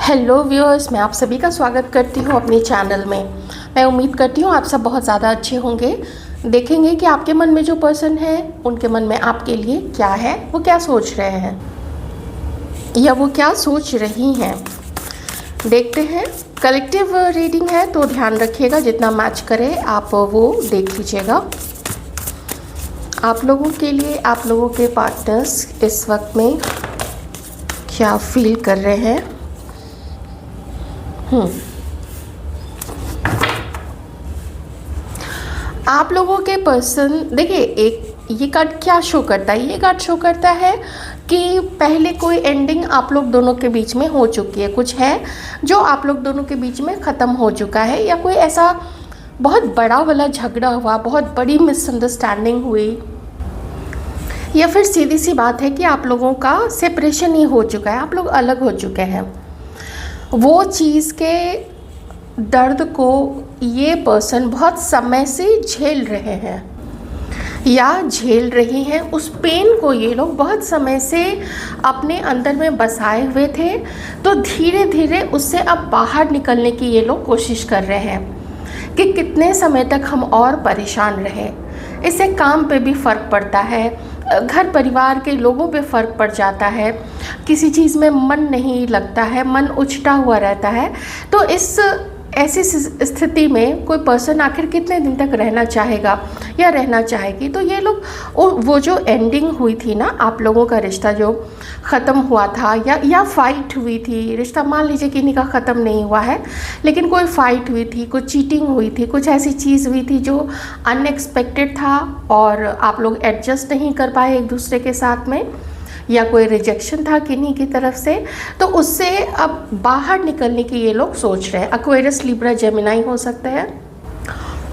Hello viewers, मैं आप सभी का स्वागत करती हूँ अपने चैनल में। मैं उम्मीद करती हूँ आप सब बहुत ज़्यादा अच्छे होंगे। देखेंगे कि आपके मन में जो पर्सन है उनके मन में आपके लिए क्या है, वो क्या सोच रहे हैं या वो क्या सोच रही हैं। देखते हैं। कलेक्टिव रीडिंग है तो ध्यान रखिएगा, जितना मैच करे आप वो देख लीजिएगा। आप लोगों के लिए आप लोगों के पार्टनर्स इस वक्त में क्या फील कर रहे हैं। आप लोगों के पर्सन, देखिए एक ये कार्ड क्या शो करता है, ये कार्ड शो करता है कि पहले कोई एंडिंग आप लोग दोनों के बीच में हो चुकी है, कुछ है जो आप लोग दोनों के बीच में ख़त्म हो चुका है, या कोई ऐसा बहुत बड़ा वाला झगड़ा हुआ, बहुत बड़ी मिसअंडरस्टैंडिंग हुई, या फिर सीधी सी बात है कि आप लोगों का सेपरेशन ही हो चुका है, आप लोग अलग हो चुके हैं। वो चीज़ के दर्द को ये पर्सन बहुत समय से झेल रहे हैं या झेल रही हैं। उस पेन को ये लोग बहुत समय से अपने अंदर में बसाए हुए थे, तो धीरे धीरे उससे अब बाहर निकलने की ये लोग कोशिश कर रहे हैं कि कितने समय तक हम और परेशान रहें। इससे काम पे भी फ़र्क पड़ता है, घर परिवार के लोगों पे फ़र्क पड़ जाता है, किसी चीज़ में मन नहीं लगता है, मन उछटा हुआ रहता है। तो इस ऐसी स्थिति में कोई पर्सन आखिर कितने दिन तक रहना चाहेगा या रहना चाहेगी। तो ये लोग वो जो एंडिंग हुई थी ना, आप लोगों का रिश्ता जो ख़त्म हुआ था या फाइट हुई थी, रिश्ता मान लीजिए कि इन्हीं का ख़त्म नहीं हुआ है, लेकिन कोई फाइट हुई थी, कुछ चीटिंग हुई थी, कुछ ऐसी चीज़ हुई थी जो अनएक्सपेक्टेड था और आप लोग एडजस्ट नहीं कर पाए एक दूसरे के साथ में, या कोई रिजेक्शन था किन्हीं की तरफ से, तो उससे अब बाहर निकलने की ये लोग सोच रहे हैं। एक्वेरियस, लिब्रा, जेमिनी हो सकते हैं।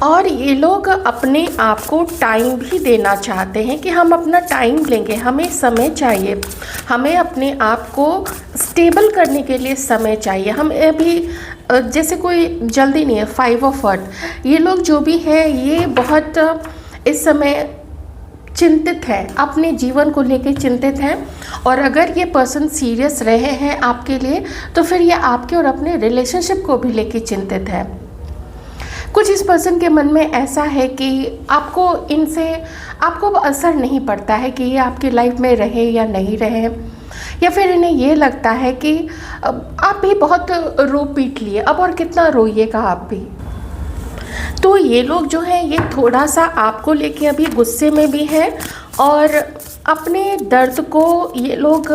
और ये लोग अपने आप को टाइम भी देना चाहते हैं कि हम अपना टाइम लेंगे, हमें समय चाहिए, हमें अपने आप को स्टेबल करने के लिए समय चाहिए। हम अभी जैसे कोई जल्दी नहीं है। 5 ऑफ Earth, ये लोग जो भी है ये बहुत इस समय चिंतित है, अपने जीवन को लेकर चिंतित हैं। और अगर ये पर्सन सीरियस रहे हैं आपके लिए, तो फिर ये आपके और अपने रिलेशनशिप को भी लेकर चिंतित है। कुछ इस पर्सन के मन में ऐसा है कि आपको असर नहीं पड़ता है कि ये आपकी लाइफ में रहे या नहीं रहे, या फिर इन्हें ये लगता है कि आप भी बहुत रो पीट लिए, अब और कितना रोइएगा आप भी। तो ये लोग जो हैं ये थोड़ा सा आपको लेके अभी गुस्से में भी हैं, और अपने दर्द को ये लोग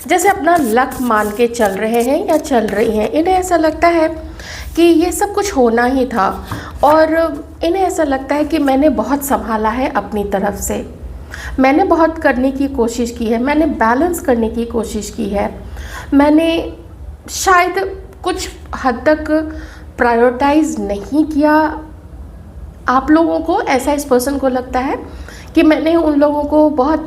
जैसे अपना लक मान के चल रहे हैं या चल रही हैं। इन्हें ऐसा लगता है कि ये सब कुछ होना ही था, और इन्हें ऐसा लगता है कि मैंने बहुत संभाला है अपनी तरफ से, मैंने बहुत करने की कोशिश की है, मैंने बैलेंस करने की कोशिश की है, मैंने शायद कुछ हद तक प्रायोरिटाइज नहीं किया आप लोगों को। ऐसा इस पर्सन को लगता है कि मैंने उन लोगों को बहुत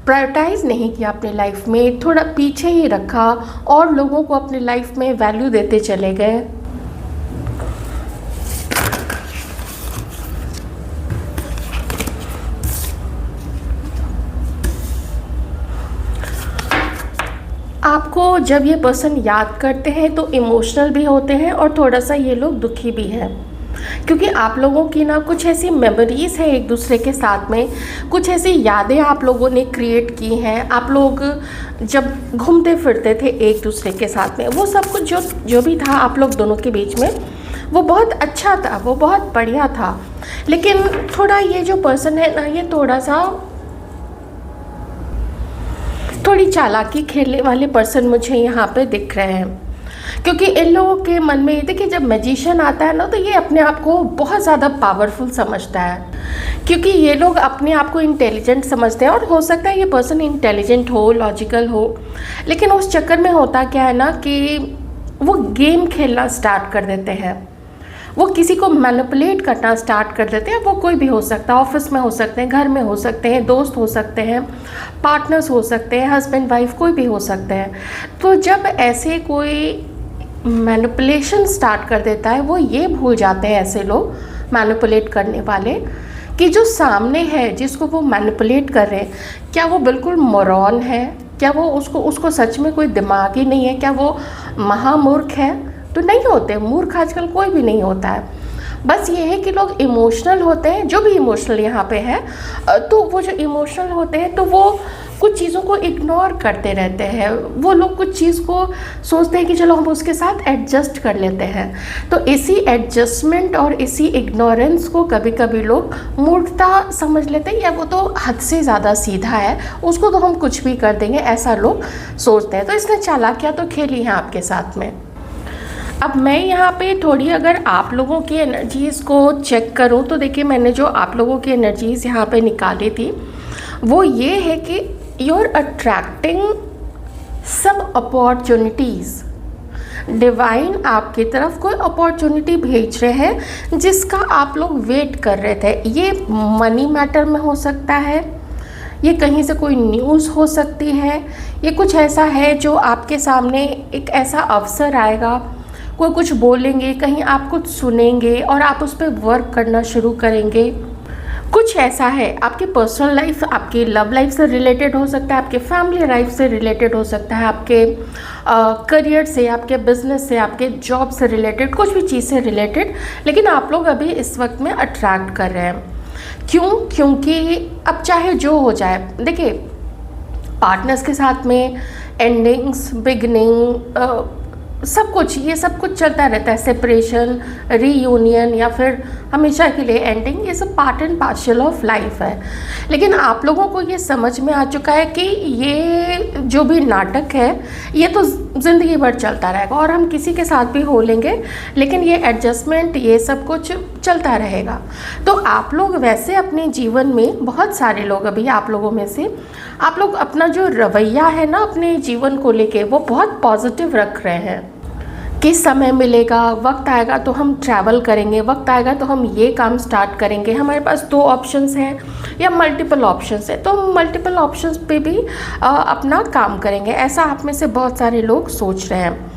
प्रायोरिटाइज नहीं किया अपनी लाइफ में, थोड़ा पीछे ही रखा और लोगों को अपनी लाइफ में वैल्यू देते चले गए। आपको जब ये पर्सन याद करते हैं तो इमोशनल भी होते हैं और थोड़ा सा ये लोग दुखी भी हैं, क्योंकि आप लोगों की ना कुछ ऐसी मेमोरीज़ है एक दूसरे के साथ में, कुछ ऐसी यादें आप लोगों ने क्रिएट की हैं। आप लोग जब घूमते फिरते थे एक दूसरे के साथ में, वो सब कुछ जो भी था आप लोग दोनों के बीच में, वो बहुत अच्छा था, वो बहुत बढ़िया था। लेकिन थोड़ा ये जो पर्सन है ना, ये थोड़ी चालाकी खेलने वाले पर्सन मुझे यहाँ पे दिख रहे हैं, क्योंकि इन लोगों के मन में देखिए, जब मैजिशियन आता है ना, तो ये अपने आप को बहुत ज़्यादा पावरफुल समझता है, क्योंकि ये लोग अपने आप को इंटेलिजेंट समझते हैं। और हो सकता है ये पर्सन इंटेलिजेंट हो, लॉजिकल हो, लेकिन उस चक्कर में होता क्या है ना कि वो गेम खेलना स्टार्ट कर देते हैं, वो किसी को मैनिपुलेट करना स्टार्ट कर देते हैं। वो कोई भी हो सकता है, ऑफिस में हो सकते हैं, घर में हो सकते हैं, दोस्त हो सकते हैं, पार्टनर्स हो सकते हैं, हस्बैंड वाइफ कोई भी हो सकते हैं। तो जब ऐसे कोई मैनिपुलेशन स्टार्ट कर देता है, वो ये भूल जाते हैं ऐसे लोग मैनिपुलेट करने वाले, कि जो सामने है जिसको वो मैनिपुलेट कर रहे हैं, क्या वो बिल्कुल मोरॉन है, क्या वो उसको सच में कोई दिमाग ही नहीं है, क्या वो महामूर्ख है, तो नहीं होते। मूर्ख आजकल कोई भी नहीं होता है। बस ये है कि लोग इमोशनल होते हैं, जो भी इमोशनल यहाँ पे है, तो वो जो इमोशनल होते हैं तो वो कुछ चीज़ों को इग्नोर करते रहते हैं। वो लोग कुछ चीज़ को सोचते हैं कि चलो हम उसके साथ एडजस्ट कर लेते हैं। तो इसी एडजस्टमेंट और इसी इग्नोरेंस को कभी कभी लोग मूर्खता समझ लेते हैं, या वो तो हद से ज़्यादा सीधा है, उसको तो हम कुछ भी कर देंगे, ऐसा लोग सोचते हैं। तो इसने चालाकियाँ तो खेली हैं आपके साथ में। अब मैं यहाँ पे थोड़ी अगर आप लोगों की एनर्जीज़ को चेक करूँ तो देखिए, मैंने जो आप लोगों की एनर्जीज़ यहाँ पे निकाली थी वो ये है कि you are attracting some opportunities. Divine आपकी तरफ कोई अपॉर्चुनिटी भेज रहे हैं जिसका आप लोग वेट कर रहे थे। ये मनी मैटर में हो सकता है, ये कहीं से कोई न्यूज़ हो सकती है, ये कुछ ऐसा है जो आपके सामने एक ऐसा अवसर आएगा, कोई कुछ बोलेंगे, कहीं आप कुछ सुनेंगे और आप उस पर वर्क करना शुरू करेंगे। कुछ ऐसा है, आपकी पर्सनल लाइफ, आपकी लव लाइफ से रिलेटेड हो सकता है, आपके फैमिली लाइफ से रिलेटेड हो सकता है, आपके करियर से, आपके बिजनेस से, आपके जॉब से रिलेटेड, कुछ भी चीज़ से रिलेटेड। लेकिन आप लोग अभी इस वक्त में अट्रैक्ट कर रहे हैं। क्यों? क्योंकि अब चाहे जो हो जाए, देखिए पार्टनर्स के साथ में एंडिंग्स, बिगनिंग, सब कुछ, ये सब कुछ चलता रहता है। सेपरेशन, रीयूनियन या फिर हमेशा के लिए एंडिंग, ये सब part and partial of life है। लेकिन आप लोगों को ये समझ में आ चुका है कि ये जो भी नाटक है ये तो ज़िंदगी भर चलता रहेगा और हम किसी के साथ भी हो लेंगे, लेकिन ये एडजस्टमेंट, ये सब कुछ चलता रहेगा। तो आप लोग वैसे अपने जीवन में, बहुत सारे लोग अभी आप लोगों में से, आप लोग अपना जो रवैया है ना अपने जीवन को लेके, वो बहुत पॉजिटिव रख रहे हैं कि समय मिलेगा, वक्त आएगा तो हम ट्रैवल करेंगे, वक्त आएगा तो हम ये काम स्टार्ट करेंगे। हमारे पास 2 ऑप्शंस हैं या मल्टीपल ऑप्शंस है, तो हम मल्टीपल ऑप्शंस पे भी अपना काम करेंगे, ऐसा आप में से बहुत सारे लोग सोच रहे हैं।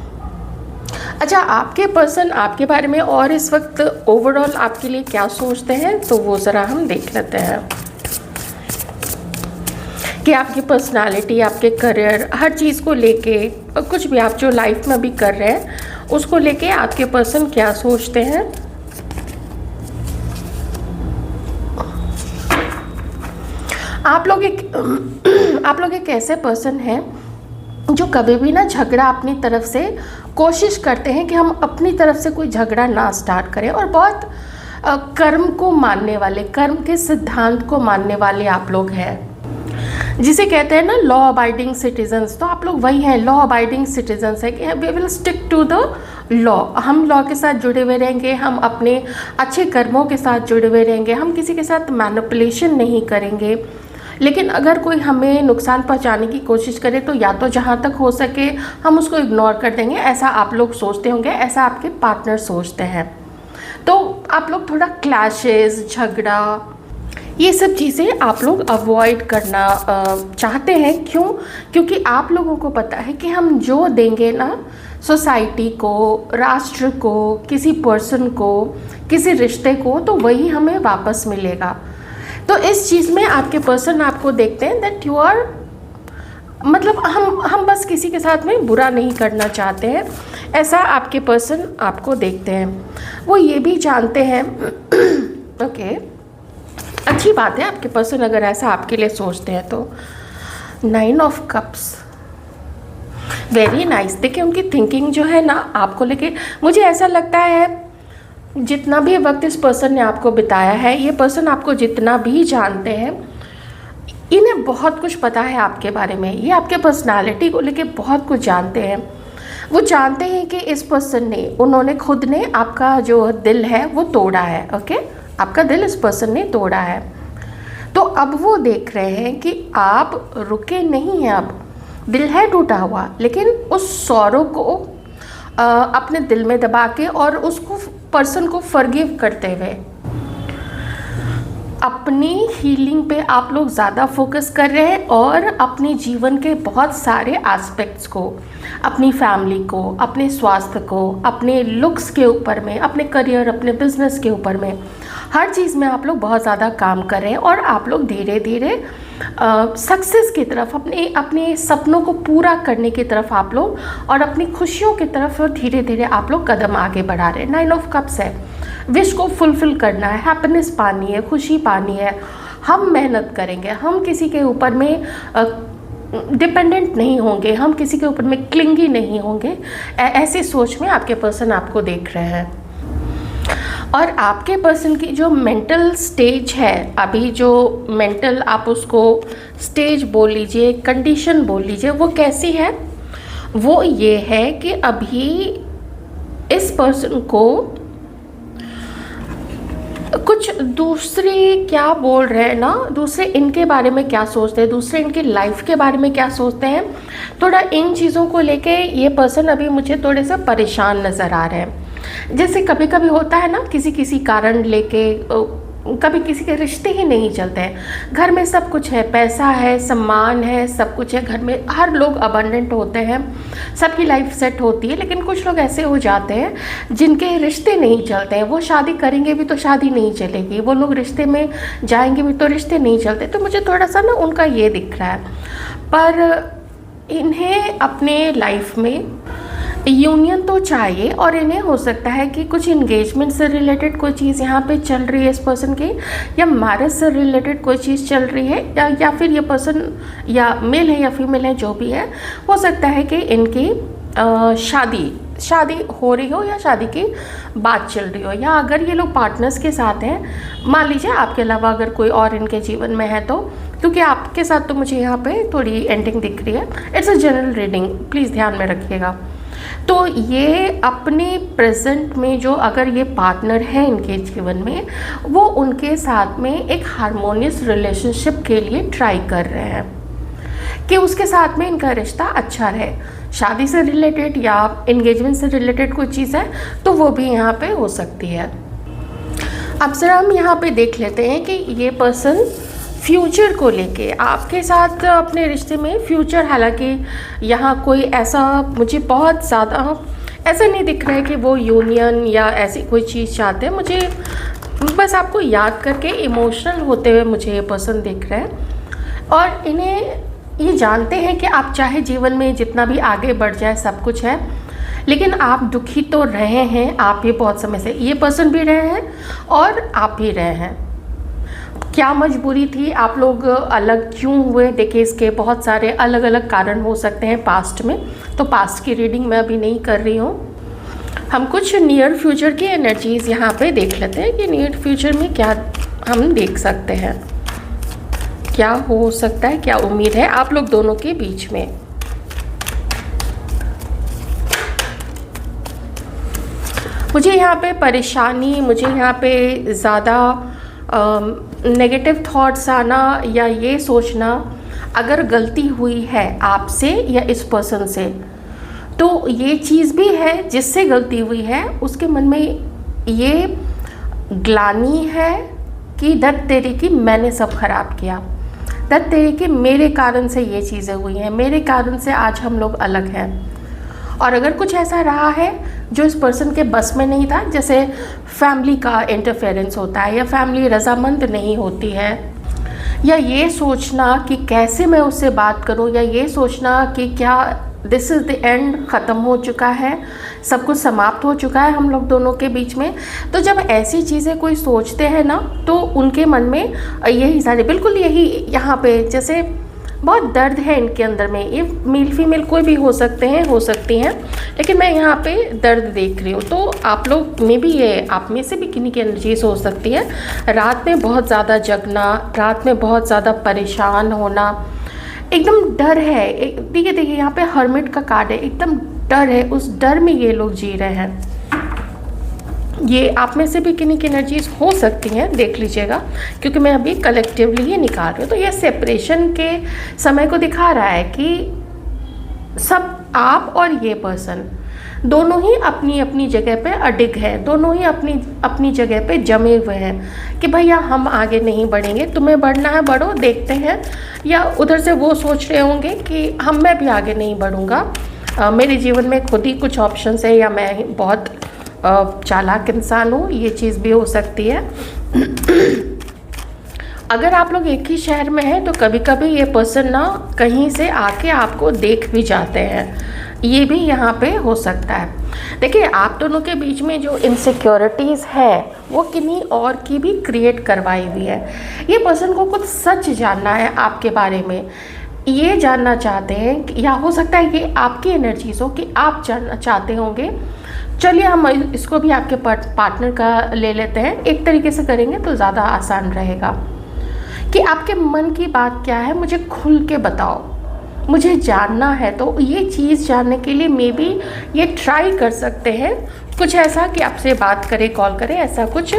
अच्छा, आपके पर्सन आपके बारे में और इस वक्त ओवरऑल आपके लिए क्या सोचते हैं, तो वो ज़रा हम देख लेते हैं कि आपकी पर्सनालिटी, आपके करियर, हर चीज़ को लेके, कुछ भी आप जो लाइफ में भी कर रहे हैं उसको लेके आपके पर्सन क्या सोचते हैं। आप लोग एक ऐसे पर्सन हैं जो कभी भी ना झगड़ा अपनी तरफ से कोशिश करते हैं कि हम अपनी तरफ से कोई झगड़ा ना स्टार्ट करें, और बहुत कर्म को मानने वाले, कर्म के सिद्धांत को मानने वाले आप लोग हैं, जिसे कहते हैं ना लॉ अबाइडिंग सिटीजन्स। तो आप लोग वही हैं, लॉ अबाइडिंग सिटीजन्स है कि we will stick to the law. हम लॉ के साथ जुड़े हुए रहेंगे, हम अपने अच्छे कर्मों के साथ जुड़े हुए रहेंगे, हम किसी के साथ मैनिपुलेशन नहीं करेंगे। लेकिन अगर कोई हमें नुकसान पहुंचाने की कोशिश करे तो या तो जहां तक हो सके हम उसको इग्नोर कर देंगे, ऐसा आप लोग सोचते होंगे, ऐसा आपके पार्टनर सोचते हैं। तो आप लोग थोड़ा क्लैशेस, झगड़ा, ये सब चीज़ें आप लोग अवॉइड करना चाहते हैं। क्यों? क्योंकि आप लोगों को पता है कि हम जो देंगे ना सोसाइटी को, राष्ट्र को, किसी पर्सन को, किसी रिश्ते को, तो वही हमें वापस मिलेगा। तो इस चीज़ में आपके पर्सन आपको देखते हैं दैट यू आर, मतलब हम बस किसी के साथ में बुरा नहीं करना चाहते हैं, ऐसा आपके पर्सन आपको देखते हैं। वो ये भी जानते हैं ओके, अच्छी बात है आपके पर्सन अगर ऐसा आपके लिए सोचते हैं तो। 9 ऑफ कप्स, वेरी नाइस। देखिए उनकी थिंकिंग जो है ना आपको लेके, मुझे ऐसा लगता है जितना भी वक्त इस पर्सन ने आपको बिताया है, ये पर्सन आपको जितना भी जानते हैं, इन्हें बहुत कुछ पता है आपके बारे में। ये आपके पर्सनालिटी को लेके बहुत कुछ जानते हैं। वो जानते हैं कि इस पर्सन ने, उन्होंने खुद ने आपका जो दिल है वो तोड़ा है। ओके, आपका दिल इस पर्सन ने तोड़ा है। तो अब वो देख रहे हैं कि आप रुके नहीं हैं, अब दिल है टूटा हुआ, लेकिन उस सौरों को अपने दिल में दबा के और उसको पर्सन को फॉरगिव करते हुए अपनी हीलिंग पे आप लोग ज़्यादा फोकस कर रहे हैं, और अपने जीवन के बहुत सारे एस्पेक्ट्स को, अपनी फैमिली को, अपने स्वास्थ्य को, अपने लुक्स के ऊपर में, अपने करियर, अपने बिजनेस के ऊपर में हर चीज़ में आप लोग बहुत ज़्यादा काम कर रहे हैं और आप लोग धीरे धीरे सक्सेस की तरफ, अपने अपने सपनों को पूरा करने की तरफ आप लोग, और अपनी खुशियों की तरफ धीरे धीरे आप लोग कदम आगे बढ़ा रहे हैं। 9 ऑफ कप्स है, विश को फुलफिल करना है, हैप्पीनेस पानी है, खुशी पानी है। हम मेहनत करेंगे, हम किसी के ऊपर में डिपेंडेंट नहीं होंगे, हम किसी के ऊपर में क्लिंगी नहीं होंगे। ऐसी सोच में आपके पर्सन आपको देख रहे हैं। और आपके पर्सन की जो मेंटल स्टेज है अभी, जो मेंटल आप उसको स्टेज बोल लीजिए, कंडीशन बोल लीजिए, वो कैसी है? वो ये है कि अभी इस पर्सन को कुछ दूसरे क्या बोल रहे हैं ना, दूसरे इनके बारे में क्या सोचते हैं, दूसरे इनकी लाइफ के बारे में क्या सोचते हैं, थोड़ा इन चीज़ों को लेके ये पर्सन अभी मुझे थोड़े से परेशान नज़र आ रहे हैं। जैसे कभी कभी होता है ना, किसी किसी कारण लेके कभी किसी के रिश्ते ही नहीं चलते हैं। घर में सब कुछ है, पैसा है, सम्मान है, सब कुछ है, घर में हर लोग अबंडेंट होते हैं, सबकी लाइफ सेट होती है, लेकिन कुछ लोग ऐसे हो जाते हैं जिनके रिश्ते नहीं चलते हैं। वो शादी करेंगे भी तो शादी नहीं चलेगी, वो लोग रिश्ते में जाएंगे भी तो रिश्ते नहीं चलते। तो मुझे थोड़ा सा ना उनका ये दिख रहा है, पर इन्हें अपने लाइफ में यूनियन तो चाहिए, और इन्हें हो सकता है कि कुछ इंगेजमेंट से रिलेटेड कोई चीज़ यहाँ पे चल रही है इस पर्सन की, या मैरिज से रिलेटेड कोई चीज़ चल रही है, या फिर ये पर्सन या मेल है या फीमेल है, जो भी है, हो सकता है कि इनकी शादी हो रही हो या शादी की बात चल रही हो, या अगर ये लोग पार्टनर्स के साथ हैं, मान लीजिए आपके अलावा अगर कोई और इनके जीवन में है तो, क्योंकि आपके साथ तो मुझे यहाँ पे थोड़ी एंडिंग दिख रही है। It's a general reading, please ध्यान में रखिएगा। तो ये अपने प्रेजेंट में जो अगर ये पार्टनर है इनके जीवन में, वो उनके साथ में एक हार्मोनियस रिलेशनशिप के लिए ट्राई कर रहे हैं कि उसके साथ में इनका रिश्ता अच्छा रहे। शादी से रिलेटेड या एंगेजमेंट से रिलेटेड कोई चीज़ है तो वो भी यहाँ पे हो सकती है। अब ज़रा हम यहाँ पे देख लेते हैं कि ये पर्सन फ्यूचर को लेके आपके साथ अपने रिश्ते में फ्यूचर, हालांकि यहाँ कोई ऐसा मुझे बहुत ज़्यादा ऐसा नहीं दिख रहा है कि वो यूनियन या ऐसी कोई चीज़ चाहते हैं। मुझे बस आपको याद करके इमोशनल होते हुए मुझे ये पर्सन दिख रहा है, और इन्हें ये जानते हैं कि आप चाहे जीवन में जितना भी आगे बढ़ जाए सब कुछ है, लेकिन आप दुखी तो रहे हैं। आप ये बहुत समय से, ये पर्सन भी रहे हैं और आप भी रहे हैं। क्या मजबूरी थी, आप लोग अलग क्यों हुए? देखिए, इसके बहुत सारे अलग अलग कारण हो सकते हैं पास्ट में, तो पास्ट की रीडिंग मैं अभी नहीं कर रही हूँ। हम कुछ नियर फ्यूचर की एनर्जीज़ यहाँ पे देख लेते हैं कि नियर फ्यूचर में क्या हम देख सकते हैं, क्या हो सकता है, क्या उम्मीद है आप लोग दोनों के बीच में। मुझे यहाँ पे परेशानी, मुझे यहाँ पे ज़्यादा नेगेटिव थॉट्स आना, या ये सोचना अगर गलती हुई है आपसे या इस पर्सन से, तो ये चीज़ भी है जिससे गलती हुई है उसके मन में ये ग्लानि है कि दर्द तेरी की मैंने सब खराब किया, दर्द तेरी की मेरे कारण से ये चीज़ें हुई हैं, मेरे कारण से आज हम लोग अलग हैं। और अगर कुछ ऐसा रहा है जो इस पर्सन के बस में नहीं था, जैसे फैमिली का इंटरफेरेंस होता है, या फैमिली रजामंद नहीं होती है, या ये सोचना कि कैसे मैं उससे बात करूं, या ये सोचना कि क्या दिस इज़ द एंड, ख़त्म हो चुका है, सब कुछ समाप्त हो चुका है हम लोग दोनों के बीच में। तो जब ऐसी चीज़ें कोई सोचते हैं ना, तो उनके मन में यही सारे, बिल्कुल यही यहाँ पे जैसे बहुत दर्द है इनके अंदर में। ये मेल फीमेल कोई भी हो सकते हैं, हो सकती हैं, लेकिन मैं यहाँ पे दर्द देख रही हूँ। तो आप लोग में भी, ये आप में से भी किन्हीं की एनर्जीज हो सकती है। रात में बहुत ज़्यादा जगना, रात में बहुत ज़्यादा परेशान होना, एकदम डर है। देखिए यहाँ पे हर्मिट का कार्ड है, एकदम डर है, उस डर में ये लोग जी रहे हैं। ये आप में से भी किन्हीं की एनर्जीज हो सकती हैं, देख लीजिएगा, क्योंकि मैं अभी कलेक्टिवली ही निकाल रही हूँ। तो ये सेपरेशन के समय को दिखा रहा है कि सब आप और ये पर्सन दोनों ही अपनी अपनी जगह पे अडिग है, दोनों ही अपनी अपनी जगह पे जमे हुए हैं कि भैया हम आगे नहीं बढ़ेंगे, तुम्हें बढ़ना है बढ़ो, देखते हैं। या उधर से वो सोच रहे होंगे कि मैं भी आगे नहीं बढ़ूँगा, मेरे जीवन में खुद ही कुछ ऑप्शंस है, या मैं बहुत चालाक इंसान हूँ, ये चीज़ भी हो सकती है। अगर आप लोग एक ही शहर में हैं तो कभी कभी ये पर्सन ना कहीं से आके आपको देख भी जाते हैं, ये भी यहाँ पे हो सकता है। देखिए, आप दोनों के बीच में जो इनसिक्योरिटीज़ है वो किन्हीं और की भी क्रिएट करवाई हुई है। ये पर्सन को कुछ सच जानना है आपके बारे में, ये जानना चाहते हैं, या हो सकता है कि आपकी एनर्जीज हो कि आप जानना चाहते होंगे। चलिए हम इसको भी आपके पार्टनर का ले लेते हैं, एक तरीके से करेंगे तो ज़्यादा आसान रहेगा कि आपके मन की बात क्या है, मुझे खुल के बताओ, मुझे जानना है। तो ये चीज़ जानने के लिए मे बी ये ट्राई कर सकते हैं कुछ ऐसा कि आपसे बात करे, कॉल करे, ऐसा कुछ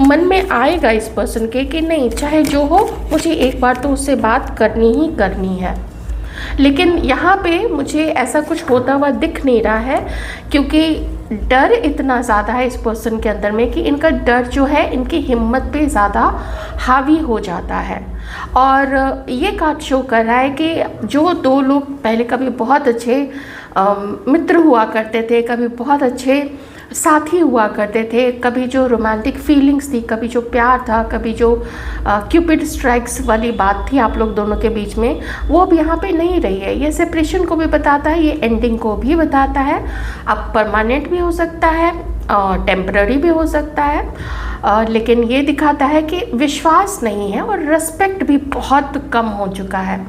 मन में आएगा इस पर्सन के कि नहीं, चाहे जो हो मुझे एक बार तो उससे बात करनी ही करनी है। लेकिन यहाँ पे मुझे ऐसा कुछ होता हुआ दिख नहीं रहा है, क्योंकि डर इतना ज़्यादा है इस पर्सन के अंदर में कि इनका डर जो है इनकी हिम्मत पे ज़्यादा हावी हो जाता है। और ये कार्ड शो कर रहा है कि जो दो लोग पहले कभी बहुत अच्छे मित्र हुआ करते थे, कभी बहुत अच्छे साथी हुआ करते थे, कभी जो रोमांटिक फीलिंग्स थी, कभी जो प्यार था, कभी जो क्यूपिड स्ट्राइक्स वाली बात थी आप लोग दोनों के बीच में, वो अब यहाँ पे नहीं रही है। ये सेपरेशन को भी बताता है, ये एंडिंग को भी बताता है। अब परमानेंट भी हो सकता है और टेम्पररी भी हो सकता है, लेकिन ये दिखाता है कि विश्वास नहीं है और रिस्पेक्ट भी बहुत कम हो चुका है,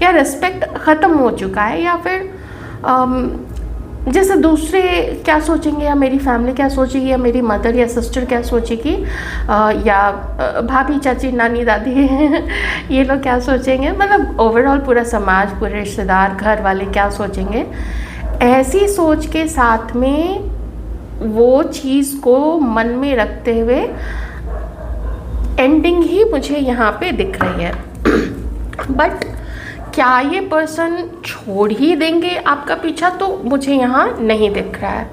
या रिस्पेक्ट ख़त्म हो चुका है, या फिर जैसे दूसरे क्या सोचेंगे, या मेरी फैमिली क्या सोचेगी, या मेरी मदर या सिस्टर क्या सोचेगी, या भाभी, चाची, नानी, दादी ये लोग क्या सोचेंगे, मतलब ओवरऑल पूरा समाज, पूरे रिश्तेदार, घर वाले क्या सोचेंगे, ऐसी सोच के साथ में वो चीज़ को मन में रखते हुए एंडिंग ही मुझे यहाँ पे दिख रही है। बट क्या ये पर्सन छोड़ ही देंगे आपका पीछा, तो मुझे यहाँ नहीं दिख रहा है।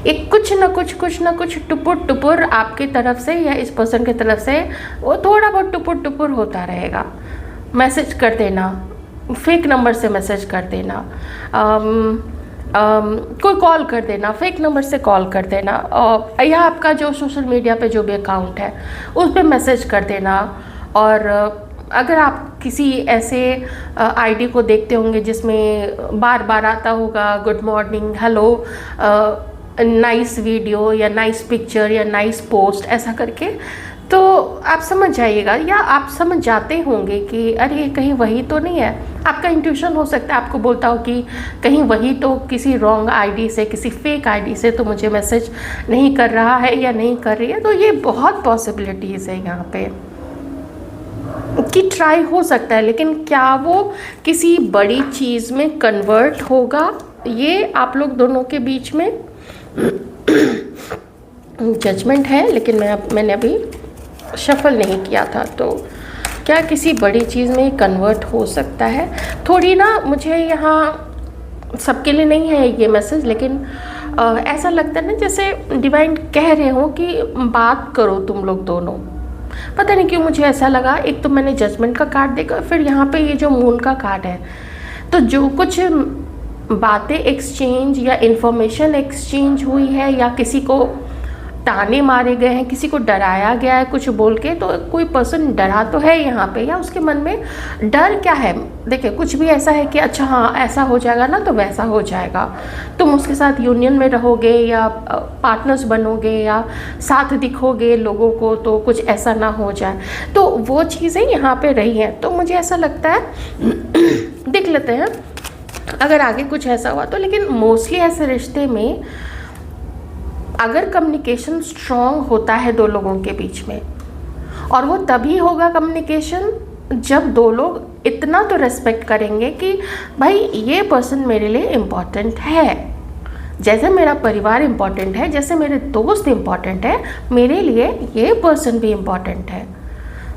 एक कुछ ना कुछ टुपुर टुपुर आपकी तरफ से या इस पर्सन की तरफ से वो थोड़ा बहुत टुपुर टुपुर होता रहेगा। मैसेज कर देना, फेक नंबर से मैसेज कर देना, कोई कॉल कर देना, फेक नंबर से कॉल कर देना, या आपका जो सोशल मीडिया पे जो भी अकाउंट है उस पर मैसेज कर देना। और अगर आप किसी ऐसे आईडी को देखते होंगे जिसमें बार बार आता होगा good morning, hello, nice video या नाइस पिक्चर या नाइस पोस्ट, ऐसा करके, तो आप समझ जाइएगा, या आप समझ जाते होंगे कि अरे कहीं वही तो नहीं है। आपका इंट्यूशन हो सकता है आपको बोलता हो कि कहीं वही तो किसी रॉन्ग आईडी से, किसी फेक आईडी से तो मुझे मैसेज नहीं कर रहा है या नहीं कर रही है। तो ये बहुत पॉसिबिलिटीज़ है यहाँ पे कि ट्राई हो सकता है, लेकिन क्या वो किसी बड़ी चीज़ में कन्वर्ट होगा, ये आप लोग दोनों के बीच में जजमेंट है। लेकिन मैंने अभी शफल नहीं किया था, तो क्या किसी बड़ी चीज़ में कन्वर्ट हो सकता है। थोड़ी ना मुझे यहाँ सबके लिए नहीं है ये मैसेज, लेकिन ऐसा लगता है ना जैसे डिवाइन कह रहे हो कि बात करो तुम लोग दोनों। पता नहीं क्यों मुझे ऐसा लगा। एक तो मैंने जजमेंट का कार्ड देखा, फिर यहाँ पे ये जो मून का कार्ड है, तो जो कुछ बातें एक्सचेंज या इन्फॉर्मेशन एक्सचेंज हुई है, या किसी को ताने मारे गए हैं, किसी को डराया गया है कुछ बोल के, तो कोई पर्सन डरा तो है यहाँ पे, या उसके मन में डर क्या है। देखिए, कुछ भी ऐसा है कि अच्छा हाँ ऐसा हो जाएगा ना तो वैसा हो जाएगा, तुम उसके साथ यूनियन में रहोगे या पार्टनर्स बनोगे या साथ दिखोगे लोगों को, तो कुछ ऐसा ना हो जाए। तो वो चीज़ें यहाँ पे रही हैं। तो मुझे ऐसा लगता है देख लेते हैं अगर आगे कुछ ऐसा हुआ तो। लेकिन मोस्टली ऐसे रिश्ते में अगर कम्युनिकेशन स्ट्रॉन्ग होता है दो लोगों के बीच में, और वो तभी होगा कम्युनिकेशन जब दो लोग इतना तो रेस्पेक्ट करेंगे कि भाई ये पर्सन मेरे लिए इम्पॉर्टेंट है, जैसे मेरा परिवार इम्पॉर्टेंट है, जैसे मेरे दोस्त इम्पॉर्टेंट है, मेरे लिए ये पर्सन भी इम्पॉर्टेंट है।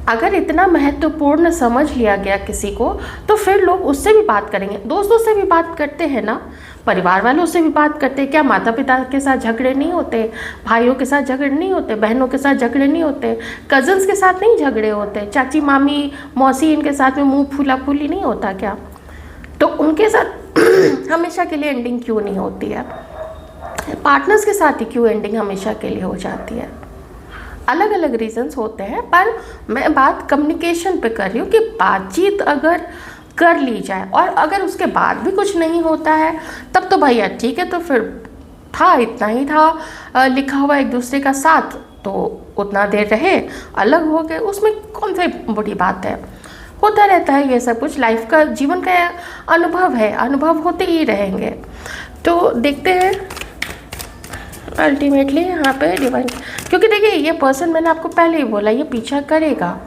अगर इतना महत्वपूर्ण समझ लिया गया किसी को, तो फिर लोग उससे भी बात करेंगे। दोस्तों से भी बात करते हैं ना, परिवार वालों से भी बात करते हैं। क्या माता पिता के साथ झगड़े नहीं होते, भाइयों के साथ झगड़े नहीं होते, बहनों के साथ झगड़े नहीं होते, कज़न्स के साथ नहीं झगड़े होते, चाची मामी मौसी इनके साथ में मुंह फूला फूली नहीं होता क्या? तो उनके साथ हमेशा के लिए एंडिंग क्यों नहीं होती है? पार्टनर्स के साथ ही क्यों एंडिंग हमेशा के लिए हो जाती है? अलग अलग रीजंस होते हैं, पर मैं बात कम्युनिकेशन पे कर रही हूँ कि बातचीत अगर कर ली जाए और अगर उसके बाद भी कुछ नहीं होता है तब तो भैया ठीक है, तो फिर था इतना ही था लिखा हुआ एक दूसरे का साथ, तो उतना देर रहे, अलग हो गए, उसमें कौन सी बड़ी बात है। होता रहता है ये सब कुछ, लाइफ का, जीवन का अनुभव है, अनुभव होते ही रहेंगे। तो देखते हैं अल्टीमेटली यहाँ पे डिवाइन, क्योंकि देखिए ये पर्सन, मैंने आपको पहले ही बोला, ये पीछा करेगा,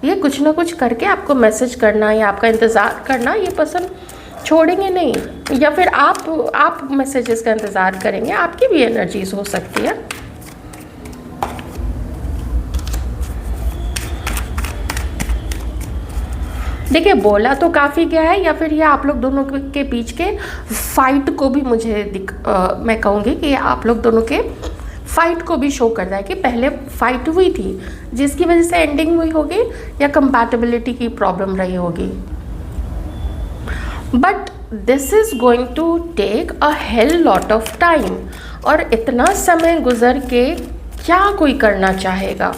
ये कुछ ना कुछ करके आपको मैसेज करना या आपका इंतज़ार करना, ये पर्सन छोड़ेंगे नहीं, या फिर आप मैसेजेस का इंतज़ार करेंगे, आपकी भी एनर्जीज हो सकती है। देखिए बोला तो काफ़ी गया है, या फिर ये आप लोग दोनों के बीच के फाइट को भी मुझे मैं कहूँगी कि आप लोग दोनों के फाइट को भी शो करता है कि पहले फाइट हुई थी जिसकी वजह से एंडिंग हुई होगी, या कंपैटिबिलिटी की प्रॉब्लम रही होगी। But this is going to take a hell lot of time, और इतना समय गुजर के क्या कोई करना चाहेगा,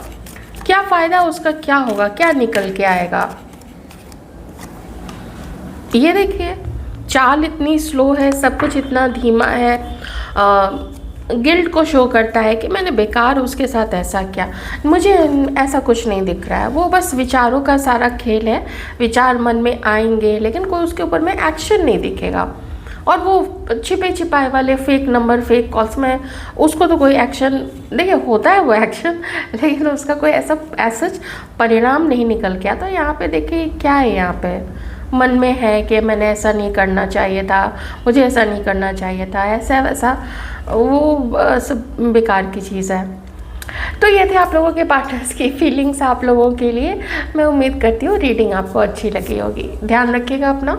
क्या फ़ायदा उसका, क्या होगा, क्या निकल के आएगा। ये देखिए चाल इतनी स्लो है, सब कुछ इतना धीमा है, गिल्ट को शो करता है कि मैंने बेकार उसके साथ ऐसा किया, मुझे ऐसा कुछ नहीं दिख रहा है। वो बस विचारों का सारा खेल है, विचार मन में आएंगे लेकिन कोई उसके ऊपर में एक्शन नहीं दिखेगा, और वो छिपे छिपाए वाले फेक नंबर, फेक कॉल्स में उसको तो कोई एक्शन, देखिए होता है वो एक्शन, लेकिन उसका कोई ऐसा परिणाम नहीं निकल के आता। यहाँ पे देखिए क्या है, यहाँ पे मन में है कि मैंने ऐसा नहीं करना चाहिए था, मुझे ऐसा नहीं करना चाहिए था, ऐसा वैसा, वो सब बेकार की चीज़ है। तो ये थे आप लोगों के पार्टनर्स की फीलिंग्स आप लोगों के लिए। मैं उम्मीद करती हूँ रीडिंग आपको अच्छी लगी होगी। ध्यान रखिएगा अपना।